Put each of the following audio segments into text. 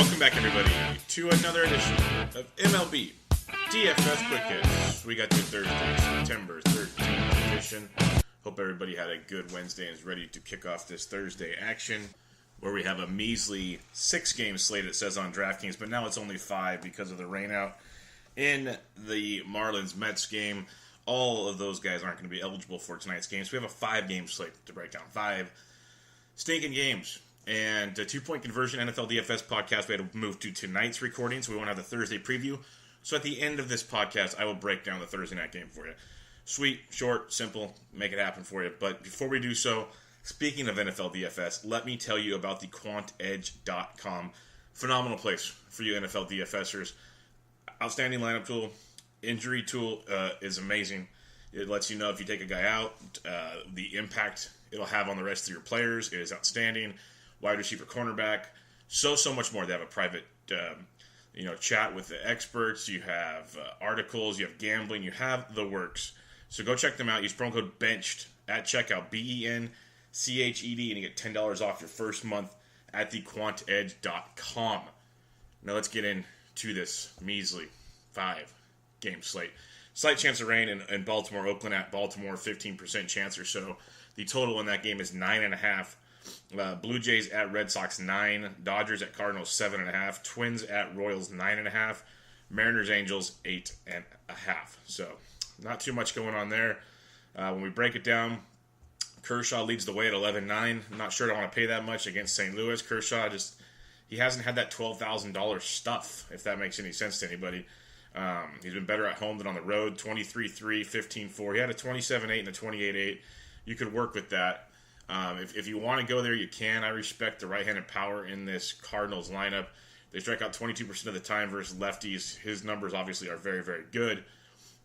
Welcome back, everybody, to another edition of MLB DFS Quick Hits. We got your Thursday, September 13th edition. Hope everybody had a good Wednesday and is ready to kick off this Thursday action, where we have a measly 6-game slate, it says on DraftKings, but now it's only 5 because of the rainout in the Marlins-Mets game. All of those guys aren't going to be eligible for tonight's game, so we have a 5-game slate to break down. 5 stinking games. And a 2-point conversion NFL DFS podcast we had to move to tonight's recording, so we won't have the Thursday preview. So at the end of this podcast, I will break down the Thursday night game for you. Sweet, short, simple, make it happen for you. But before we do so, speaking of NFL DFS, let me tell you about the quantedge.com. Phenomenal place for you NFL DFSers. Outstanding lineup tool. Injury tool is amazing. It lets you know if you take a guy out, the impact it'll have on the rest of your players. It is outstanding. Wide receiver, cornerback, so much more. They have a private, chat with the experts. You have articles. You have gambling. You have the works. So go check them out. Use promo code BENCHED at checkout, BENCHED, and you get $10 off your first month at thequantedge.com. Now let's get into this measly 5-game slate. Slight chance of rain in Baltimore, Oakland at Baltimore, 15% chance or so. The total in that game is 9.5. Blue Jays at Red Sox 9, Dodgers at Cardinals 7.5, Twins at Royals 9.5, Mariners Angels 8.5. So not too much going on there. When we break it down, Kershaw leads the way at 11.9. I'm not sure I want to pay that much against St. Louis. Kershaw he hasn't had that $12,000 stuff, if that makes any sense to anybody. He's been better at home than on the road. 23-3, 15-4. He had a 27-8 and a 28-8. You could work with that. If you want to go there, you can. I respect the right-handed power in this Cardinals lineup. They strike out 22% of the time versus lefties. His numbers obviously are very, very good.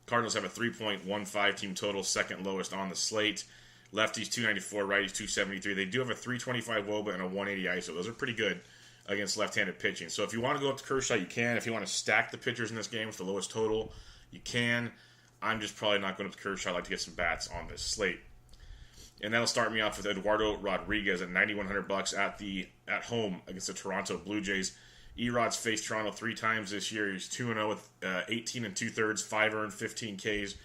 Cardinals have a 3.15 team total, second lowest on the slate. Lefties 294, righties 273. They do have a 325 WOBA and a 180 ISO. Those are pretty good against left-handed pitching. So if you want to go up to Kershaw, you can. If you want to stack the pitchers in this game with the lowest total, you can. I'm just probably not going up to Kershaw. I'd like to get some bats on this slate. And that'll start me off with Eduardo Rodriguez at $9,100 at home against the Toronto Blue Jays. Erod's faced Toronto 3 times this year. He's 2-0 with 18 2/3, 5 earned, 15 Ks,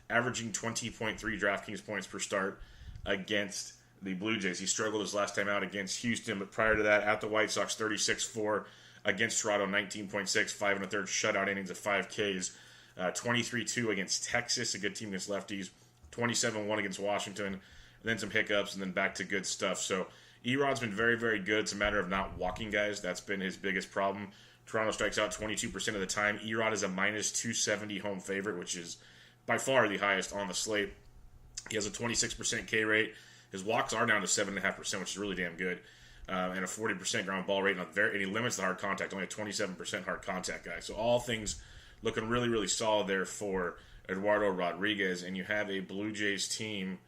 averaging 20.3 DraftKings points per start against the Blue Jays. He struggled his last time out against Houston, but prior to that, at the White Sox, 36-4 against Toronto, 19.6, 5 1/3 shutout innings of 5 Ks, 23-2 against Texas, a good team against lefties, 27-1 against Washington. And then some hiccups, and then back to good stuff. So Erod's been very, very good. It's a matter of not walking guys. That's been his biggest problem. Toronto strikes out 22% of the time. Erod is a minus 270 home favorite, which is by far the highest on the slate. He has a 26% K rate. His walks are down to 7.5%, which is really damn good. And a 40% ground ball rate. And he limits the hard contact, only a 27% hard contact guy. So all things looking really, really solid there for Eduardo Rodriguez. And you have a Blue Jays team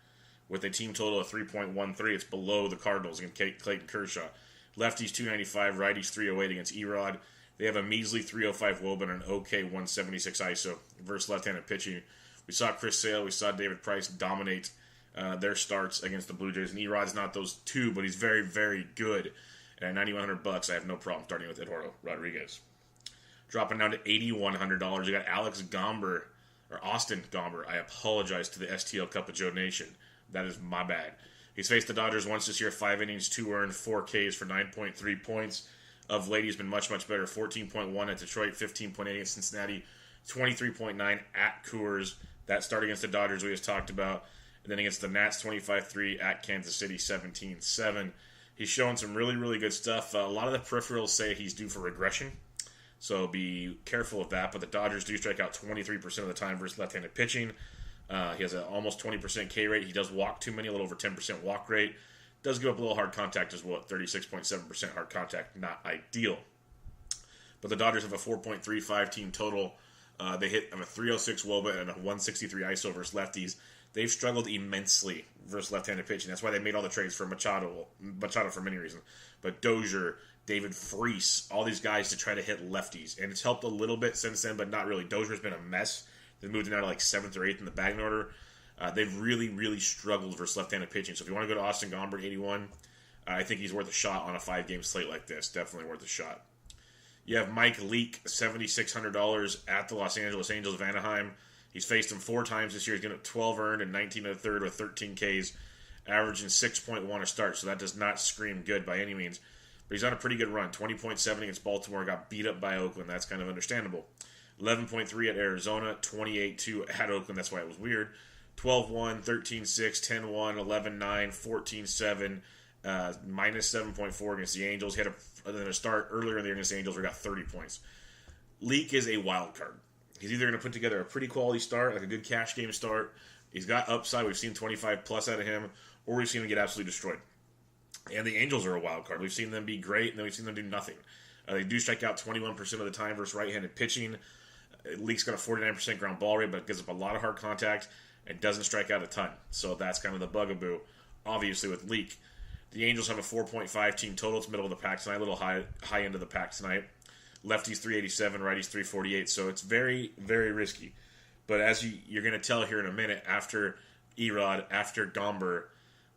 with a team total of 3.13. It's below the Cardinals and Clayton Kershaw. Lefties 295, righties 308 against Erod. They have a measly 305 WOBA and an OK 176 ISO versus left-handed pitching. We saw Chris Sale, we saw David Price dominate their starts against the Blue Jays. And Erod's not those two, but he's very, very good. And at $9,100, I have no problem starting with Eduardo Rodriguez. Dropping down to $8,100, you got Austin Gomber. I apologize to the STL Cup of Joe Nation. That is my bad. He's faced the Dodgers once this year, 5 innings, 2 earned, 4 Ks for 9.3 points. Of late, he's been much, much better. 14.1 at Detroit, 15.8 against Cincinnati, 23.9 at Coors. That start against the Dodgers we just talked about. And then against the Nats, 25-3 at Kansas City, 17-7. He's showing some really, really good stuff. A lot of the peripherals say he's due for regression, so be careful of that. But the Dodgers do strike out 23% of the time versus left-handed pitching. He has an almost 20% K rate. He does walk too many, a little over 10% walk rate. Does give up a little hard contact as well at 36.7% hard contact. Not ideal. But the Dodgers have a 4.35 team total. They hit a 306 WOBA and a 163 ISO versus lefties. They've struggled immensely versus left-handed pitching. That's why they made all the trades for Machado for many reasons. But Dozier, David Freese, all these guys to try to hit lefties. And it's helped a little bit since then, but not really. Dozier's been a mess. They moved him down to like 7th or 8th in the batting order. They've really, really struggled versus left-handed pitching. So if you want to go to Austin Gomber at 81, I think he's worth a shot on a 5-game slate like this. Definitely worth a shot. You have Mike Leake, $7,600 at the Los Angeles Angels of Anaheim. He's faced him 4 times this year. He's getting 12 earned and 19 and a third with 13 Ks, averaging 6.1 a start. So that does not scream good by any means. But he's on a pretty good run. 20.7 against Baltimore, got beat up by Oakland. That's kind of understandable. 11.3 at Arizona, 28-2 at Oakland. That's why it was weird. 12-1, 13-6, 10-1, 11-9, 14-7, minus 7.4 against the Angels. He had a start earlier in the year against the Angels where he got 30 points. Leake is a wild card. He's either going to put together a pretty quality start, like a good cash game start. He's got upside. We've seen 25 plus out of him, or we've seen him get absolutely destroyed. And the Angels are a wild card. We've seen them be great, and then we've seen them do nothing. They do strike out 21% of the time versus right-handed pitching. Leake's got a 49% ground ball rate, but gives up a lot of hard contact and doesn't strike out a ton. So that's kind of the bugaboo, obviously, with Leake. The Angels have a 4.5 team total. It's middle of the pack tonight, a little high end of the pack tonight. Lefties 387, righties 348. So it's very, very risky. But as you're going to tell here in a minute, after Erod, after Gomber,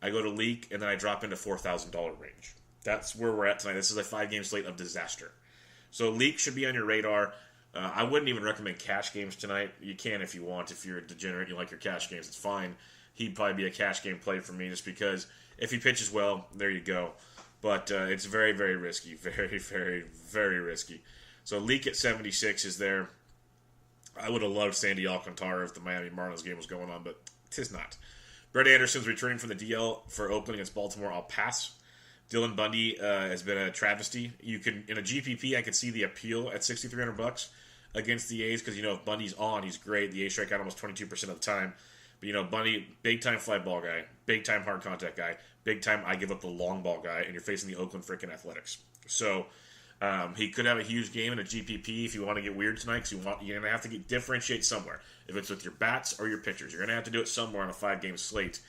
I go to Leake, and then I drop into $4,000 range. That's where we're at tonight. This is a 5-game slate of disaster. So Leake should be on your radar. I wouldn't even recommend cash games tonight. You can if you want. If you're a degenerate, you like your cash games, it's fine. He'd probably be a cash game play for me just because if he pitches well, there you go. But it's very, very risky. Very, very, very risky. So Leake at 76 is there. I would have loved Sandy Alcantara if the Miami Marlins game was going on, but tis not. Brett Anderson's returning from the DL for Oakland against Baltimore. I'll pass. Dylan Bundy has been a travesty. You can in a GPP, I could see the appeal at $6,300 against the A's because if Bundy's on, he's great. The A's strike out almost 22% of the time. But Bundy, big time fly ball guy, big time hard contact guy, big time I give up the long ball guy, and you're facing the Oakland freaking Athletics. So he could have a huge game in a GPP if you want to get weird tonight because you're going to have to differentiate somewhere. If it's with your bats or your pitchers, you're going to have to do it somewhere on a 5-game slate.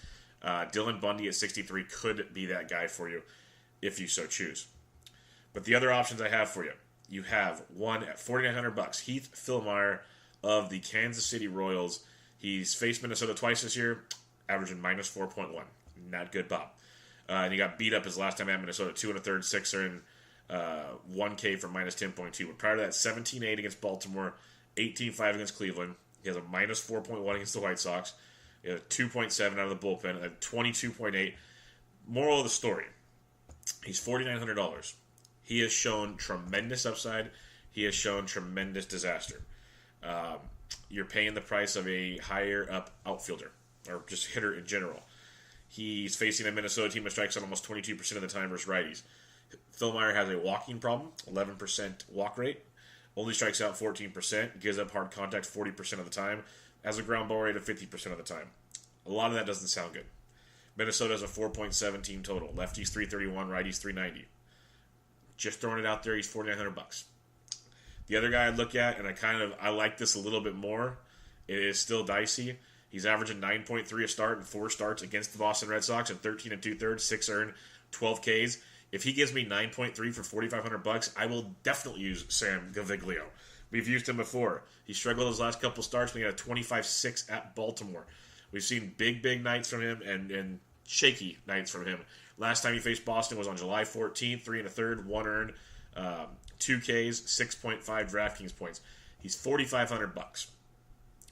Dylan Bundy at 63 could be that guy for you if you so choose. But the other options I have for you, you have one at $4,900. Heath Fillmyer of the Kansas City Royals. He's faced Minnesota twice this year, averaging minus 4.1. Not good, Bob. And he got beat up his last time at Minnesota, 2 1/3, 6er, and 1K for minus 10.2. But prior to that, 17-8 against Baltimore, 18-5 against Cleveland. He has a minus 4.1 against the White Sox. He has a 2.7 out of the bullpen, a 22.8. Moral of the story, he's $4,900. He has shown tremendous upside. He has shown tremendous disaster. You're paying the price of a higher up outfielder, or just hitter in general. He's facing a Minnesota team that strikes out almost 22% of the time versus righties. Fillmyer has a walking problem, 11% walk rate. Only strikes out 14%, gives up hard contact 40% of the time, has a ground ball rate of 50% of the time. A lot of that doesn't sound good. Minnesota has a 4.7 team total. Lefties 331, righties 390. Just throwing it out there, he's $4,900. The other guy I look at, and I like this a little bit more. It is still dicey. He's averaging 9.3 a start in 4 starts against the Boston Red Sox and 13 2/3, 6 earned, 12 Ks. If he gives me 9.3 for $4,500, I will definitely use Sam Gaviglio. We've used him before. He struggled his last couple starts, but he had a 25-6 at Baltimore. We've seen big nights from him and shaky nights from him. Last time he faced Boston was on July 14th, 3 1/3, 1 earned, 2 Ks, 6.5 DraftKings points. He's $4,500.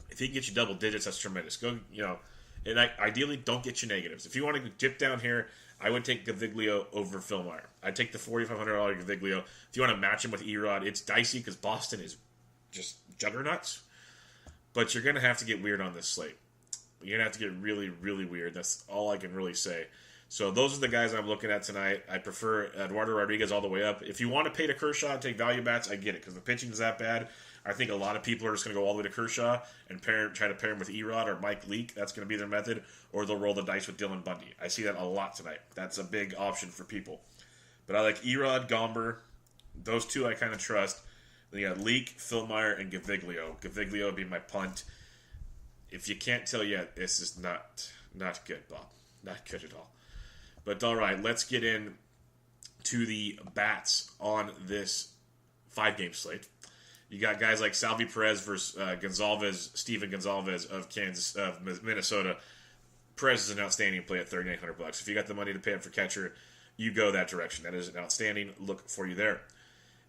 If he can get you double digits, that's tremendous. And ideally, don't get you negatives. If you want to dip down here, I would take Gaviglio over Fillmyer. I'd take the $4,500 Gaviglio. If you want to match him with Erod, it's dicey because Boston is just juggernauts. But you're going to have to get weird on this slate. You're going to have to get really, really weird. That's all I can really say. So those are the guys I'm looking at tonight. I prefer Eduardo Rodriguez all the way up. If you want to pay to Kershaw and take value bats, I get it because the pitching is that bad. I think a lot of people are just going to go all the way to Kershaw and try to pair him with Erod or Mike Leake. That's going to be their method. Or they'll roll the dice with Dylan Bundy. I see that a lot tonight. That's a big option for people. But I like Erod, Gomber. Those two I kind of trust. Then you got Leake, Fillmyer, and Gaviglio. Gaviglio would be my punt. If you can't tell yet, this is not good, Bob. Not good at all. But all right, let's get in to the bats on this 5-game slate. You got guys like Salvi Perez versus Steven Gonzalez of Minnesota. Perez is an outstanding play at $3,900. If you got the money to pay up for catcher, you go that direction. That is an outstanding look for you there.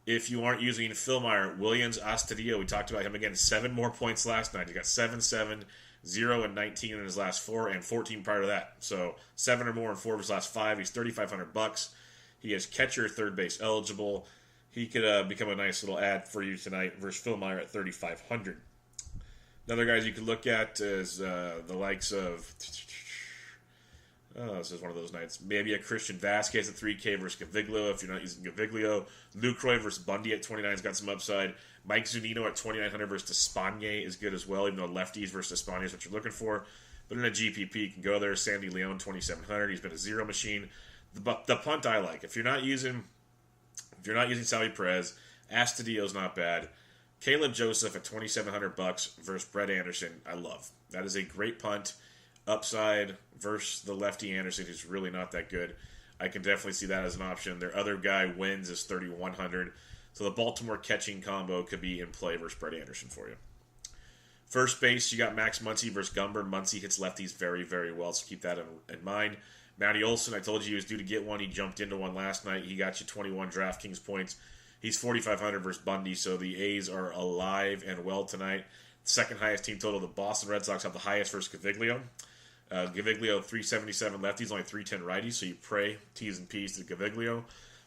If you aren't using Philmeyer, Williams Astudillo, we talked about him again. 7 more points last night. He got 7, 7, 0, and 19 in his last 4, and 14 prior to that. So 7 or more in 4 of his last 5. He's $3,500. He is catcher, third base eligible. He could become a nice little ad for you tonight versus Philmeyer at $3,500. Another guys you could look at is the likes of. This is one of those nights. Maybe a Christian Vasquez at 3K versus Gaviglio if you're not using Gaviglio. Lucroy versus Bundy at 29 has got some upside. Mike Zunino at 2,900 versus Despaigne is good as well, even though lefties versus Despaigne is what you're looking for. But in a GPP, you can go there. Sandy Leon, 2,700. He's been a zero machine. The punt I like. If you're not using Salvi Perez, Astudillo's not bad. Caleb Joseph at $2,700 versus Brett Anderson, I love. That is a great punt. Upside versus the lefty Anderson, who's really not that good. I can definitely see that as an option. Their other guy wins is $3,100. So the Baltimore catching combo could be in play versus Brett Anderson for you. First base, you got Max Muncy versus Gumber. Muncy hits lefties very, very well, so keep that in mind. Matty Olson, I told you he was due to get one. He jumped into one last night. He got you 21 DraftKings points. He's 4,500 versus Bundy, so the A's are alive and well tonight. Second highest team total. The Boston Red Sox have the highest versus Gaviglio. Gaviglio, 377 lefties, only 310 righties, so you pray T's and P's to Gaviglio.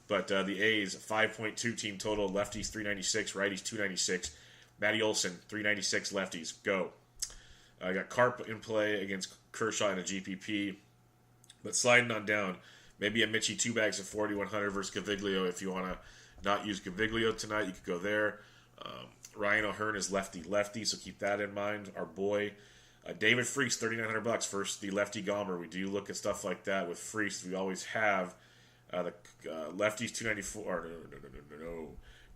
But the A's, 5.2 team total, lefties 396, righties 296. Matty Olson, 396 lefties, go. I got Carp in play against Kershaw in a GPP. But sliding on down, maybe a Mitchie 2 bags of 4,100 versus Gaviglio. If you want to not use Gaviglio tonight, you could go there. Ryan O'Hearn is lefty, so keep that in mind. Our boy. David Freese, $3,900 versus the lefty Gomber. We do look at stuff like that with Freese. We always have the lefties 294.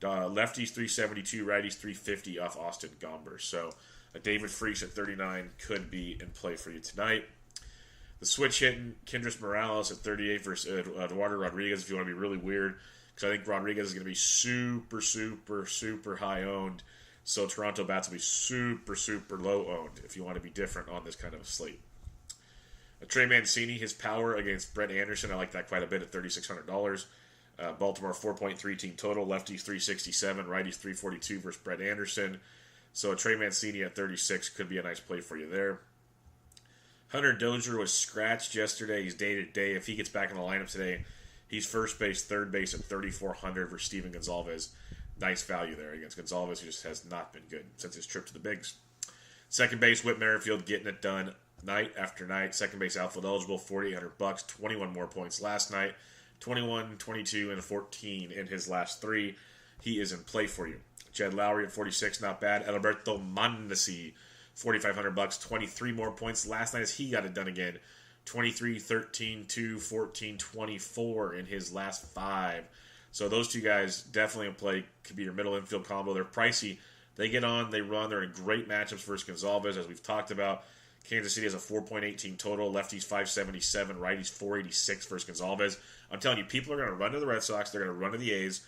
Lefties 372, righties 350 off Austin Gomber. So David Freese at 39 could be in play for you tonight. The switch hitting Kendrys Morales at 38 versus Eduardo Rodriguez. If you want to be really weird, because I think Rodriguez is going to be super, super, super high owned. So Toronto bats will be super, super low owned if you want to be different on this kind of a slate. Trey Mancini, his power against Brett Anderson, I like that quite a bit at $3,600. Baltimore 4.3 team total, lefties 367, righties 342 versus Brett Anderson. So Trey Mancini at 36 could be a nice play for you there. Hunter Dozier was scratched yesterday. He's day to day. If he gets back in the lineup today, he's first base, third base at 3,400 versus Steven Gonzalez. Nice value there against Gonzalez, who just has not been good since his trip to the Bigs. Second base, Whit Merrifield getting it done night after night. Second base outfield eligible, $4,800, 21 more points last night. 21, 22, and 14 in his last 3. He is in play for you. Jed Lowry at 46, not bad. Alberto Mondesi, $4,500, 23 more points last night as he got it done again. 23, 13, 2, 14, 24 in his last 5. So those two guys definitely in play. Could be your middle infield combo. They're pricey. They get on, they run. They're in great matchups versus Gonzalez, as we've talked about. Kansas City has a 4.8 team total. Lefties 577, righties 486 versus Gonzalez. I'm telling you, people are going to run to the Red Sox. They're going to run to the A's.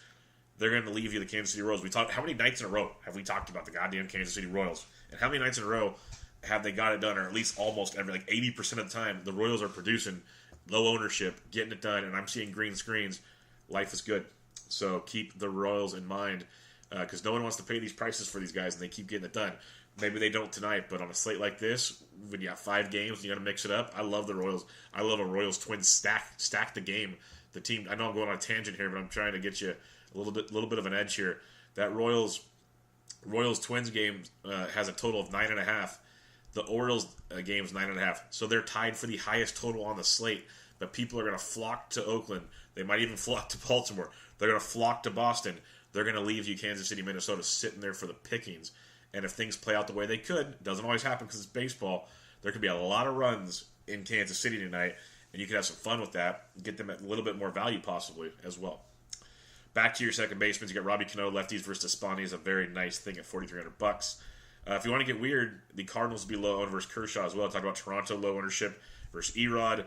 They're going to leave you the Kansas City Royals. How many nights in a row have we talked about the goddamn Kansas City Royals? And how many nights in a row have they got it done, or at least almost every, 80% of the time, the Royals are producing low ownership, getting it done, and I'm seeing green screens. Life is good. So keep the Royals in mind, because no one wants to pay these prices for these guys, and they keep getting it done. Maybe they don't tonight, but on a slate like this, when you have 5 games and you got to mix it up, I love the Royals. I love a Royals Twins stack the game. The team. I know I'm going on a tangent here, but I'm trying to get you a little bit of an edge here. That Royals Twins game has a total of 9.5. The Orioles game is 9.5. So they're tied for the highest total on the slate. But people are going to flock to Oakland. They might even flock to Baltimore. They're going to flock to Boston. They're going to leave you Kansas City, Minnesota sitting there for the pickings. And if things play out the way they could, it doesn't always happen because it's baseball, there could be a lot of runs in Kansas City tonight, and you could have some fun with that, get them at a little bit more value possibly as well. Back to your second baseman, you got Robbie Cano, lefties versus Despaigne is a very nice thing at $4,300. If you want to get weird, the Cardinals will be low owned versus Kershaw as well. Talk about Toronto low ownership versus Erod.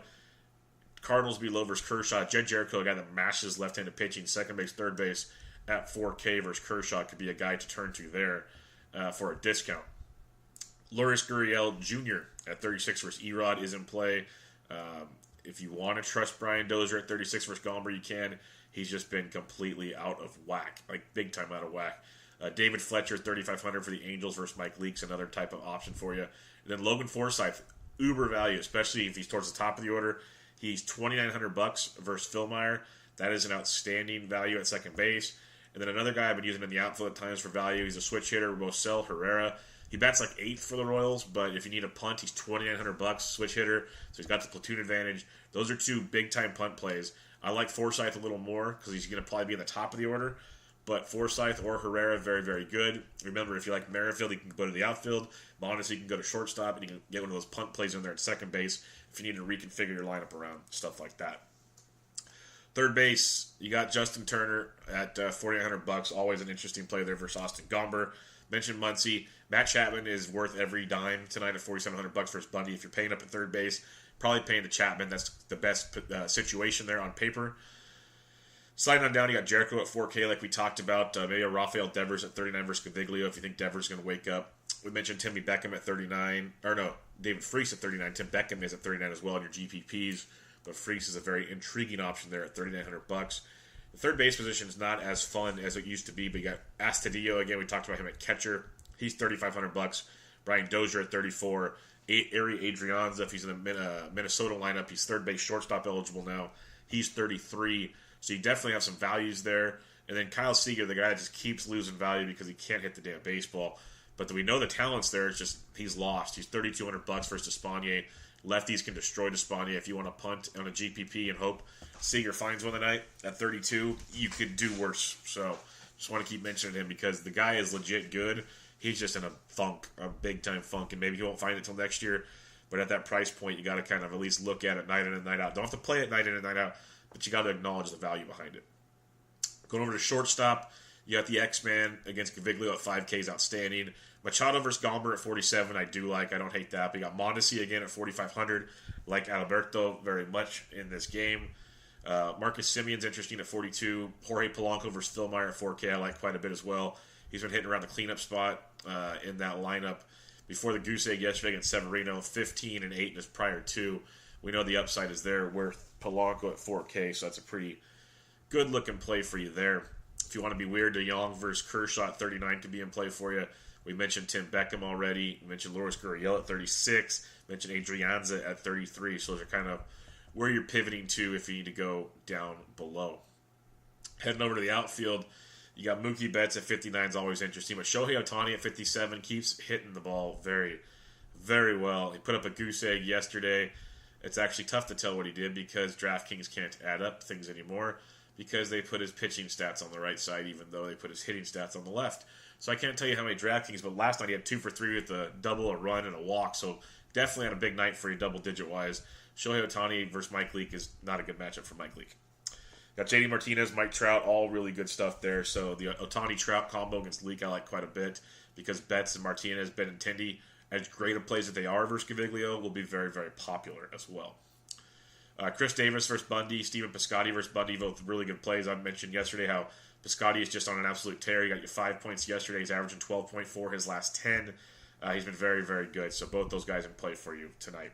Cardinals will be low versus Kershaw. Jed Jericho, a guy that mashes left-handed pitching, second base, third base at 4K versus Kershaw could be a guy to turn to there. For a discount. Lourdes Gurriel Jr. at 36 versus Erod is in play. if you want to trust Brian Dozier at 36 versus Gomber, you can. He's just been completely out of whack, like big time out of whack. David Fletcher, 3,500 for the Angels versus Mike Leake's another type of option for you. And then Logan Forsythe, uber value, especially if he's towards the top of the order. He's $2,900 versus Phil Meyer. That is an outstanding value at second base. And then another guy I've been using in the outfield at times for value. He's a switch hitter, Rosell Herrera. He bats like 8th for the Royals, but if you need a punt, he's $2,900, switch hitter. So he's got the platoon advantage. Those are two big-time punt plays. I like Forsythe a little more because he's going to probably be in the top of the order. But Forsythe or Herrera, very, very good. Remember, if you like Merrifield, he can go to the outfield. Mondesi can go to shortstop, and you can get one of those punt plays in there at second base if you need to reconfigure your lineup around, stuff like that. Third base, you got Justin Turner at $4,900. Always an interesting play there versus Austin Gomber. Mentioned Muncy. Matt Chapman is worth every dime tonight at $4,700 versus Bundy. If you're paying up at third base, probably paying the Chapman. That's the best situation there on paper. Sliding on down, you got Jericho at 4K, like we talked about. Maybe a Rafael Devers at 39 versus Caviglio if you think Devers is going to wake up. We mentioned Timmy Beckham at 39. Or no, David Freese at 39. Tim Beckham is at 39 as well in your GPPs. But Freese is a very intriguing option there at $3,900. The third base position is not as fun as it used to be, but you got Astudillo. Again, we talked about him at catcher. He's $3,500. Brian Dozier at 34. Ari Adrianza, if he's in the Minnesota lineup, he's third base shortstop eligible now. He's 33. So you definitely have some values there. And then Kyle Seager, the guy that just keeps losing value because he can't hit the damn baseball. But we know the talent's there. It's just he's lost. He's $3,200 versus Despaigne. Lefties can destroy Despaigne. If you want to punt on a GPP and hope Seager finds one tonight at 32, you could do worse. So just want to keep mentioning him because the guy is legit good. He's just in a funk, a big-time funk, and maybe he won't find it until next year. But at that price point, you got to kind of at least look at it night in and night out. Don't have to play it night in and night out, but you got to acknowledge the value behind it. Going over to shortstop, you got the X-Man against Caviglio at 5K is outstanding. Machado versus Gomber at 47, I do like. I don't hate that. But you got Mondesi again at 4,500. Like Alberto very much in this game. Marcus Simeon's interesting at 42. Jorge Polanco versus Phil Meyer at 4K, I like quite a bit as well. He's been hitting around the cleanup spot in that lineup. Before the goose egg yesterday against Severino, 15 and 8 in his prior two. We know the upside is there with Polanco at 4K, so that's a pretty good-looking play for you there. If you want to be weird, DeYoung versus Kershaw at 39 could be in play for you. We mentioned Tim Beckham already. We mentioned Lourdes Gurriel at 36. Mentioned Adrianza at 33. So those are kind of where you're pivoting to if you need to go down below. Heading over to the outfield, you got Mookie Betts at 59 is always interesting. But Shohei Ohtani at 57 keeps hitting the ball very, very well. He put up a goose egg yesterday. It's actually tough to tell what he did because DraftKings can't add up things anymore because they put his pitching stats on the right side even though they put his hitting stats on the left. So I can't tell you how many DraftKings, but last night he had 2 for 3 with a double, a run, and a walk. So definitely had a big night for you double-digit-wise. Shohei Ohtani versus Mike Leake is not a good matchup for Mike Leake. Got JD Martinez, Mike Trout, all really good stuff there. So the Ohtani-Trout combo against Leake I like quite a bit because Betts and Martinez, Benintendi, as great of plays that they are versus Caviglio, will be very, very popular as well. Chris Davis versus Bundy, Steven Piscotty versus Bundy, both really good plays. I mentioned yesterday how Piscotty is just on an absolute tear. He got you 5 points yesterday. He's averaging 12.4 his last 10. He's been very, very good. So both those guys in play for you tonight.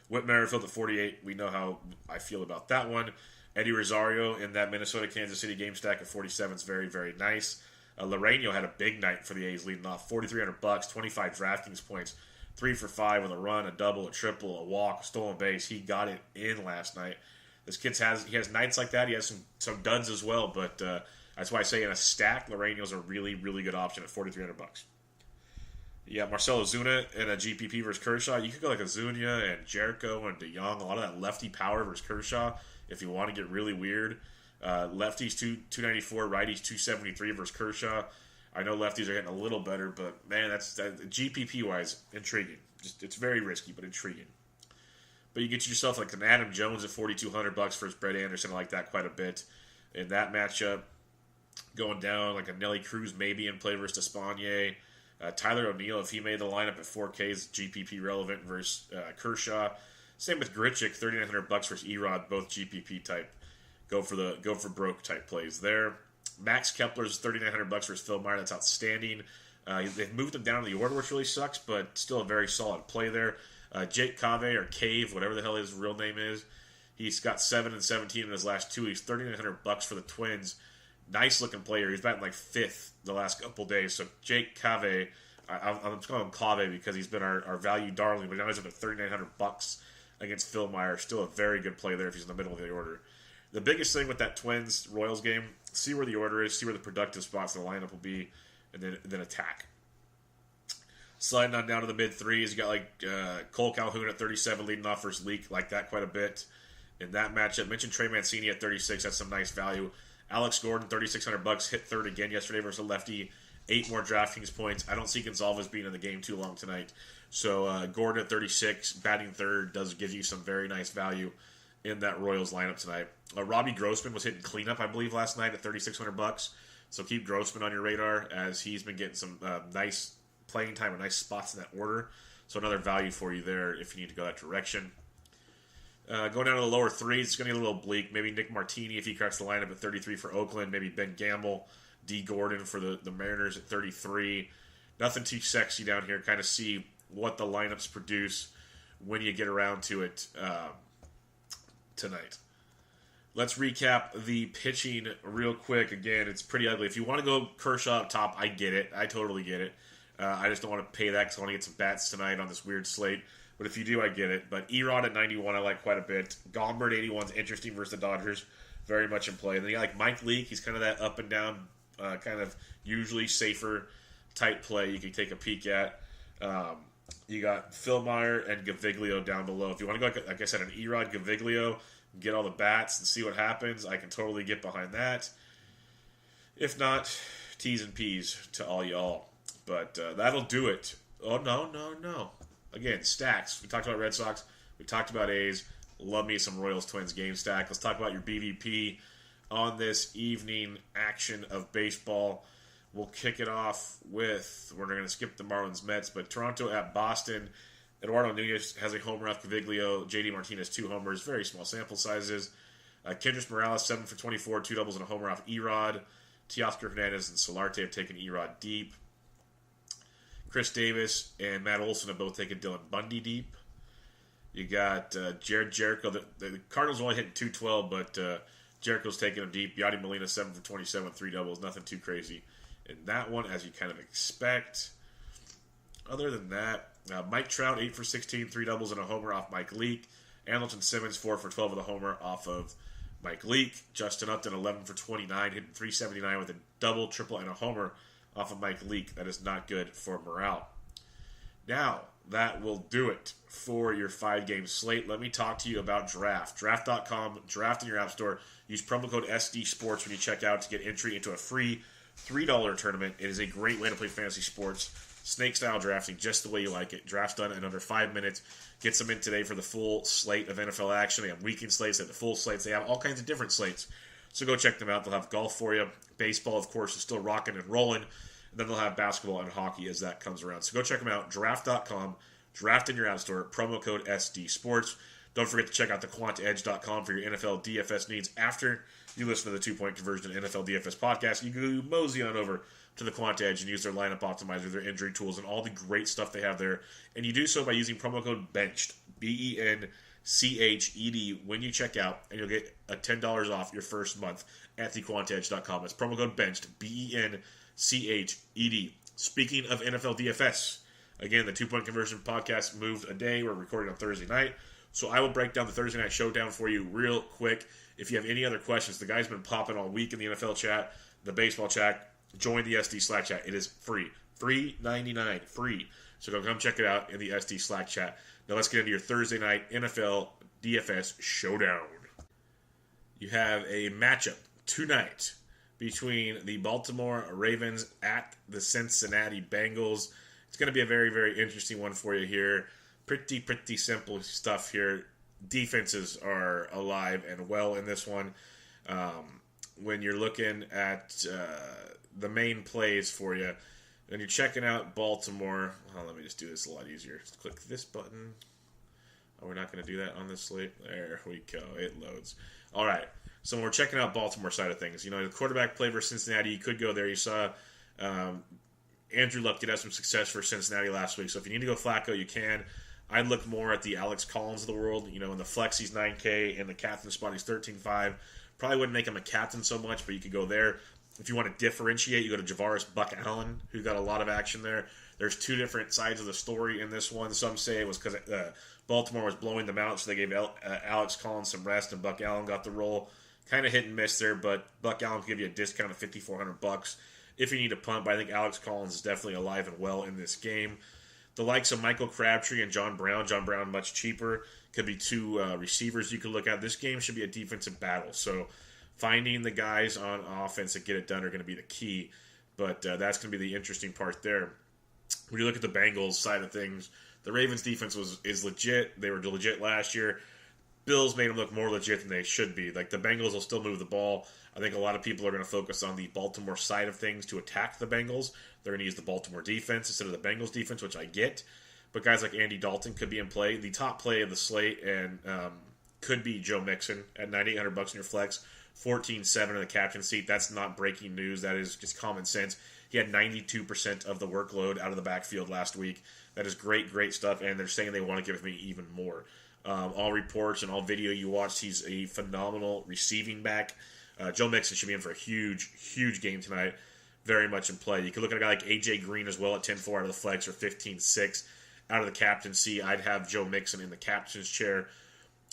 Whit Merrifield at 48. We know how I feel about that one. Eddie Rosario in that Minnesota-Kansas City game stack at 47 is very, very nice. Loreno had a big night for the A's leading off. $4,300, 25 DraftKings points. 3 for 5 with a run, a double, a triple, a walk, a stolen base. He got it in last night. This kid has nights like that. He has some duds as well, but that's why I say in a stack, Loreno's a really, really good option at $4,300. You got Marcell Ozuna in a GPP versus Kershaw. You could go like Ozuna and Jericho and DeYoung. A lot of that lefty power versus Kershaw if you want to get really weird. Lefties 294, righties 273 versus Kershaw. I know lefties are getting a little better, but man, that's GPP-wise intriguing. It's very risky, but intriguing. But you get yourself like an Adam Jones at $4,200 versus Brett Anderson. I like that quite a bit in that matchup. Going down like a Nelly Cruz maybe in play versus Despaigne. Tyler O'Neill, if he made the lineup at 4K, is GPP relevant versus Kershaw. Same with Grichuk, $3,900 versus Erod, both GPP type. Go for broke type plays there. Max Kepler's $3,900 versus Phil Meyer. That's outstanding. They've moved him down to the order, which really sucks, but still a very solid play there. Jake Cave, or Cave, whatever the hell his real name is, he's got 7 and 17 in his last 2 weeks, $3,900 for the Twins. Nice looking player. He's batting like 5th the last couple days. So Jake Cave, I'm calling him Cave because he's been our value darling, but now he's up at $3,900 against Phil Meyer. Still a very good play there if he's in the middle of the order. The biggest thing with that Twins-Royals game, see where the order is, see where the productive spots in the lineup will be, and then attack. Sliding on down to the mid-threes, you got like Cole Calhoun at 37 leading off versus Leak, like that quite a bit in that matchup. Mentioned Trey Mancini at 36, that's some nice value. Alex Gordon, $3,600, hit third again yesterday versus a lefty. 8 more DraftKings points. I don't see Gonzalez being in the game too long tonight. So Gordon at 36, batting third, does give you some very nice value in that Royals lineup tonight. Robbie Grossman was hitting cleanup, I believe, last night at $3,600. So keep Grossman on your radar as he's been getting some nice playing time and nice spots in that order. So another value for you there if you need to go that direction. Going down to the lower threes, it's going to be a little bleak. Maybe Nick Martini if he cracks the lineup at 33 for Oakland. Maybe Ben Gamble, D. Gordon for the Mariners at 33. Nothing too sexy down here. Kind of see what the lineups produce when you get around to it tonight. Let's recap the pitching real quick. Again, it's pretty ugly. If you want to go Kershaw up top, I get it. I totally get it. I just don't want to pay that because I want to get some bats tonight on this weird slate. But if you do, I get it. But Erod at 91, I like quite a bit. Gomber at 81 is interesting versus the Dodgers. Very much in play. And then you got like Mike Leake. He's kind of that up and down, kind of usually safer type play you can take a peek at. You got Phil Meyer and Gaviglio down below. If you want to go, like I said, an Erod Gaviglio, get all the bats and see what happens, I can totally get behind that. If not, T's and P's to all y'all. But that'll do it. Oh, no. Again, stacks. We talked about Red Sox. We talked about A's. Love me some Royals Twins game stack. Let's talk about your BVP on this evening action of baseball. We'll kick it off with, we're going to skip the Marlins Mets, but Toronto at Boston. Eduardo Nunez has a homer off Gaviglio. JD Martinez, 2 homers. Very small sample sizes. Kendrys Morales, 7 for 24, 2 doubles and a homer off Erod. Teoscar Hernandez and Solarte have taken Erod deep. Chris Davis and Matt Olson have both taken Dylan Bundy deep. You got Jared Jericho. The Cardinals only hitting 212, but Jericho's taking him deep. Yadi Molina, 7 for 27, 3 doubles. Nothing too crazy in that one, as you kind of expect. Other than that, Mike Trout, 8 for 16, 3 doubles and a homer off Mike Leake. Andrelton Simmons, 4 for 12 with a homer off of Mike Leake. Justin Upton, 11 for 29, hitting 379 with a double, triple, and a homer off of Mike Leake. That is not good for morale. Now, that will do it for your 5-game slate. Let me talk to you about Draft. Draft.com, draft in your app store. Use promo code SDSPORTS when you check out to get entry into a free $3 tournament. It is a great way to play fantasy sports. Snake-style drafting, just the way you like it. Draft's done in under 5 minutes. Get some in today for the full slate of NFL action. They have weekend slates, they have the full slates. They have all kinds of different slates. So go check them out. They'll have golf for you. Baseball, of course, is still rocking and rolling. And then they'll have basketball and hockey as that comes around. So go check them out. Draft.com. Draft in your app store. Promo code SDSports. Don't forget to check out the quantedge.com for your NFL DFS needs. After you listen to the 2-point conversion NFL DFS podcast, you go mosey on over to the Quant Edge and use their lineup optimizer, their injury tools, and all the great stuff they have there. And you do so by using promo code BENCHED, BENCHED, when you check out, and you'll get a $10 off your first month at thequantedge.com. That's promo code BENCHED, BENCHED. Speaking of NFL DFS, again, the 2-point conversion podcast moved a day. We're recording on Thursday night. So I will break down the Thursday night showdown for you real quick. If you have any other questions, the guy's been popping all week in the NFL chat, the baseball chat. Join the SD Slack chat. It is free. $3.99. Free. So go come check it out in the SD Slack chat. Now let's get into your Thursday night NFL DFS showdown. You have a matchup tonight between the Baltimore Ravens at the Cincinnati Bengals. It's going to be a very, very interesting one for you here. Pretty simple stuff here. Defenses are alive and well in this one. When you're looking at the main plays for you, and you're checking out Baltimore. Let me just do this a lot easier. Just click this button. Oh, we're not going to do that on this slate. There we go. It loads. All right. So when we're checking out Baltimore side of things, the quarterback play for Cincinnati, you could go there. You saw Andrew Luck did have some success for Cincinnati last week. So if you need to go Flacco, you can. I'd look more at the Alex Collins of the world. In the flex, he's 9K, and the captain spot, he's 13.5. Probably wouldn't make him a captain so much, but you could go there. If you want to differentiate, you go to Javaris Buck Allen, who got a lot of action there. There's two different sides of the story in this one. Some say it was because Baltimore was blowing them out, so they gave Alex Collins some rest, and Buck Allen got the role. Kind of hit and miss there, but Buck Allen can give you a discount of $5,400 if you need a punt. But I think Alex Collins is definitely alive and well in this game. The likes of Michael Crabtree and John Brown. John Brown much cheaper. Could be two receivers you could look at. This game should be a defensive battle. So finding the guys on offense that get it done are going to be the key. But that's going to be the interesting part there. When you look at the Bengals side of things, the Ravens defense is legit. They were legit last year. Bills made them look more legit than they should be. Like, the Bengals will still move the ball. I think a lot of people are going to focus on the Baltimore side of things to attack the Bengals. They're going to use the Baltimore defense instead of the Bengals defense, which I get. But guys like Andy Dalton could be in play. The top play of the slate and could be Joe Mixon at $9,800 in your flex, 14-7 in the captain seat. That's not breaking news. That is just common sense. He had 92% of the workload out of the backfield last week. That is great, great stuff, and they're saying they want to give me even more. All reports and all video you watched, he's a phenomenal receiving back. Joe Mixon should be in for a huge, huge game tonight. Very much in play. You could look at a guy like A.J. Green as well at 10-4 out of the flex or 15-6 out of the captaincy. I'd have Joe Mixon in the captain's chair.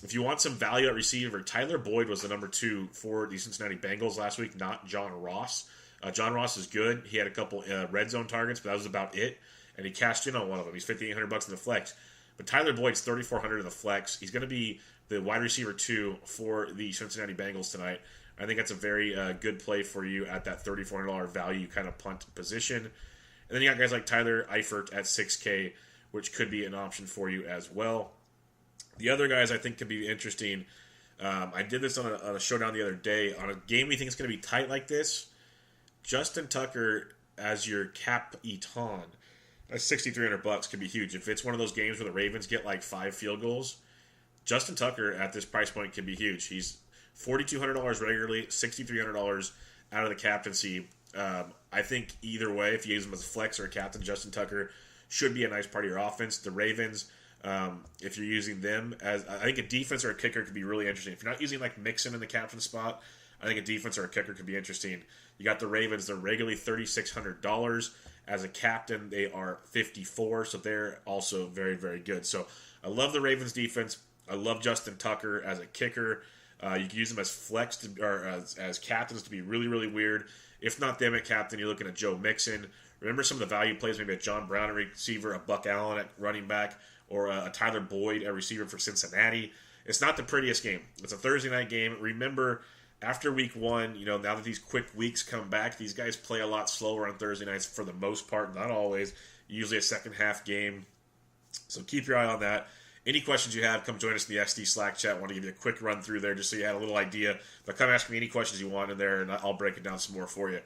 If you want some value at receiver, Tyler Boyd was the number 2 for the Cincinnati Bengals last week, not John Ross. John Ross is good. He had a couple red zone targets, but that was about it. And he cashed in on one of them. He's $5,800 in the flex. But Tyler Boyd's $3,400 in the flex. He's going to be the wide receiver 2 for the Cincinnati Bengals tonight. I think that's a very good play for you at that $3,400 value kind of punt position. And then you got guys like Tyler Eifert at 6K, which could be an option for you as well. The other guys I think could be interesting. I did this on a showdown the other day. On a game we think is going to be tight like this, Justin Tucker as your Capitan at $6,300 could be huge. If it's one of those games where the Ravens get like 5 field goals, Justin Tucker at this price point could be huge. He's $4,200 regularly, $6,300 out of the captaincy. I think either way, if you use him as a flex or a captain, Justin Tucker should be a nice part of your offense. The Ravens, if you're using them as, I think a defense or a kicker could be really interesting. If you're not using like Mixon in the captain spot, I think a defense or a kicker could be interesting. You got the Ravens, they're regularly $3,600. As a captain, they are $54, so they're also very, very good. So I love the Ravens defense. I love Justin Tucker as a kicker. You can use them as flex or as captains to be really, really weird. If not them at captain, you're looking at Joe Mixon. Remember some of the value plays, maybe a John Brown at receiver, a Buck Allen at running back, or a Tyler Boyd at receiver for Cincinnati. It's not the prettiest game. It's a Thursday night game. Remember, after week 1, now that these quick weeks come back, these guys play a lot slower on Thursday nights for the most part, not always. Usually a second half game. So keep your eye on that. Any questions you have, come join us in the SD Slack chat. I want to give you a quick run through there just so you had a little idea. But come ask me any questions you want in there, and I'll break it down some more for you.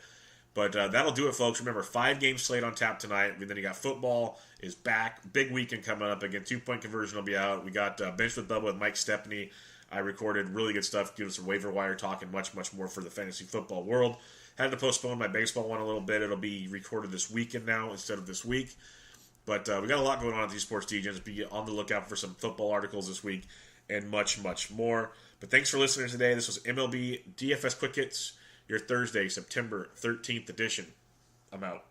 But that'll do it, folks. Remember, 5 games slate on tap tonight. And then you got football is back. Big weekend coming up. Again, 2-point conversion will be out. We got Bench with Bubba with Mike Stepney. I recorded really good stuff, giving some waiver wire talk and much, much more for the fantasy football world. Had to postpone my baseball one a little bit. It'll be recorded this weekend now instead of this week. But we got a lot going on at these Sports DJs. Be on the lookout for some football articles this week and much, much more. But thanks for listening today. This was MLB DFS Quick Hits, your Thursday, September 13th edition. I'm out.